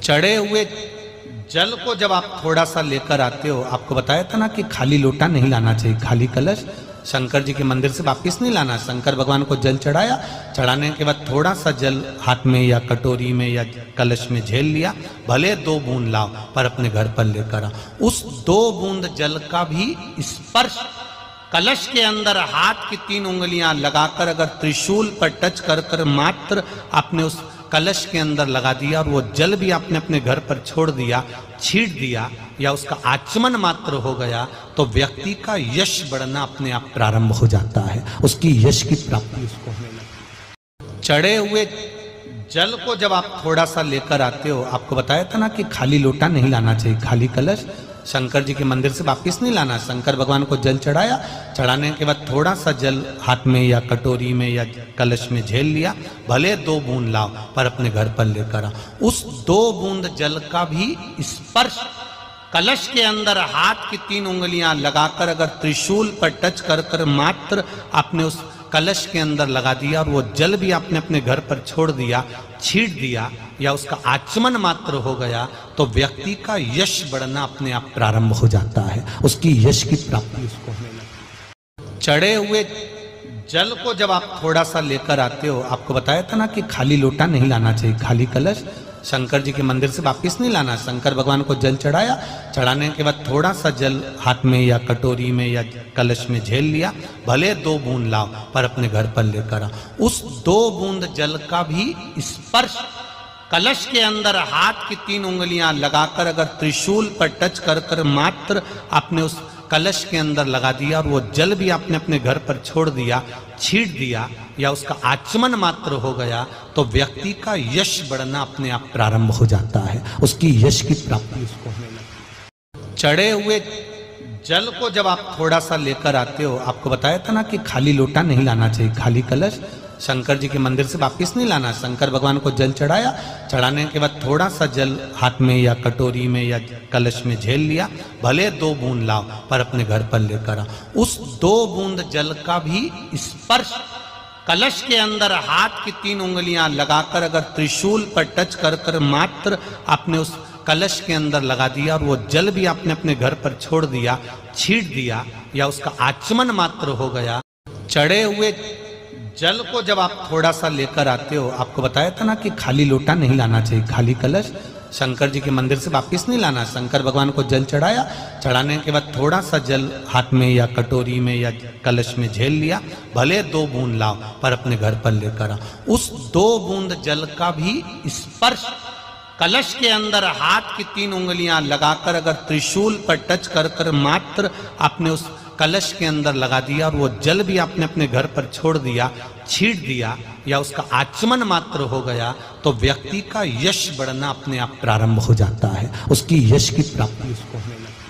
चढ़े हुए जल को जब आप थोड़ा सा लेकर आते हो, आपको बताया था ना कि खाली लोटा नहीं लाना चाहिए, खाली कलश शंकर जी के मंदिर से वापस नहीं लाना। शंकर भगवान को जल चढ़ाया, चढ़ाने के बाद थोड़ा सा जल हाथ में या कटोरी में या कलश में झेल लिया, भले 2 बूंद लाओ पर अपने घर पर लेकर आओ। उस 2 बूंद जल का भी स्पर्श कलश के अंदर हाथ की 3 उंगलियां लगाकर अगर त्रिशूल पर टच कर कर मात्र आपने उस कलश के अंदर लगा दिया और वो जल भी आपने अपने घर पर छोड़ दिया, छीट दिया या उसका आचमन मात्र हो गया, तो व्यक्ति का यश बढ़ना अपने आप प्रारंभ हो जाता है, उसकी यश की प्राप्ति उसको होने लगती है। चढ़े हुए जल को जब आप थोड़ा सा लेकर आते हो, आपको बताया था ना कि खाली लोटा नहीं लाना चाहिए, खाली कलश शंकर जी के मंदिर से वापस नहीं लाना। शंकर भगवान को जल चढ़ाया, चढ़ाने के बाद थोड़ा सा जल हाथ में या कटोरी में या कलश में झेल लिया, भले 2 बूंद लाओ पर अपने घर पर लेकर आओ। उस 2 बूंद जल का भी स्पर्श कलश के अंदर हाथ की 3 उंगलियां लगाकर अगर त्रिशूल पर टच कर कर मात्र आपने उस कलश के अंदर लगा दिया और वो जल भी आपने अपने घर पर छोड़ दिया, छीट दिया या उसका आचमन मात्र हो गया, तो व्यक्ति का यश बढ़ना अपने आप प्रारंभ हो जाता है, उसकी यश की प्राप्ति उसको होने लगती है। चढ़े हुए जल को जब आप थोड़ा सा लेकर आते हो, आपको बताया था ना कि खाली लोटा नहीं लाना चाहिए, खाली कलश शंकर जी के मंदिर से वापस नहीं लाना। शंकर भगवान को जल चढ़ाया, चढ़ाने के बाद थोड़ा सा जल हाथ में या कटोरी में या कलश में झेल लिया, भले 2 बूंद लाओ पर अपने घर पर लेकर आओ। उस 2 बूंद जल का भी स्पर्श कलश के अंदर हाथ की 3 उंगलियां लगाकर अगर त्रिशूल पर टच कर कर मात्र आपने उस कलश के अंदर लगा दिया और वो जल भी आपने अपने घर पर छोड़ दिया, छीट दिया या उसका आचमन मात्र हो गया, तो व्यक्ति का यश बढ़ना अपने आप प्रारंभ हो जाता है, उसकी यश की प्राप्ति उसको होने लगती है। चढ़े हुए जल को जब आप थोड़ा सा लेकर आते हो, आपको बताया था ना कि खाली लोटा नहीं लाना चाहिए, खाली कलश शंकर जी के मंदिर से वापस नहीं लाना। शंकर भगवान को जल चढ़ाया, चढ़ाने के बाद थोड़ा सा जल हाथ में या कटोरी में या कलश में झेल लिया, भले 2 बूंद लाओ पर अपने घर पर लेकर आओ। उस 2 बूंद जल का भी स्पर्श कलश के अंदर हाथ की 3 उंगलियां लगाकर अगर त्रिशूल पर टच कर कर मात्र आपने उस कलश के अंदर लगा दिया और वो जल भी आपने अपने घर पर छोड़ दिया, छीट दिया या उसका आचमन मात्र हो गया। चढ़े हुए जल को जब आप थोड़ा सा लेकर आते हो, आपको बताया था ना कि खाली लोटा नहीं लाना चाहिए, खाली कलश शंकर जी के मंदिर से वापस नहीं लाना। शंकर भगवान को जल चढ़ाया, चढ़ाने के बाद थोड़ा सा जल हाथ में या कटोरी में या कलश में झेल लिया, भले 2 बूंद लाओ पर अपने घर पर लेकर आओ। उस 2 बूंद जल का भी स्पर्श कलश के अंदर हाथ की 3 उंगलियां लगाकर अगर त्रिशूल पर टच कर कर मात्र आपने उस कलश के अंदर लगा दिया और वो जल भी आपने अपने घर पर छोड़ दिया, छीट दिया या उसका आचमन मात्र हो गया, तो व्यक्ति का यश बढ़ना अपने आप प्रारंभ हो जाता है, उसकी यश की प्राप्ति उसको होने लगती है।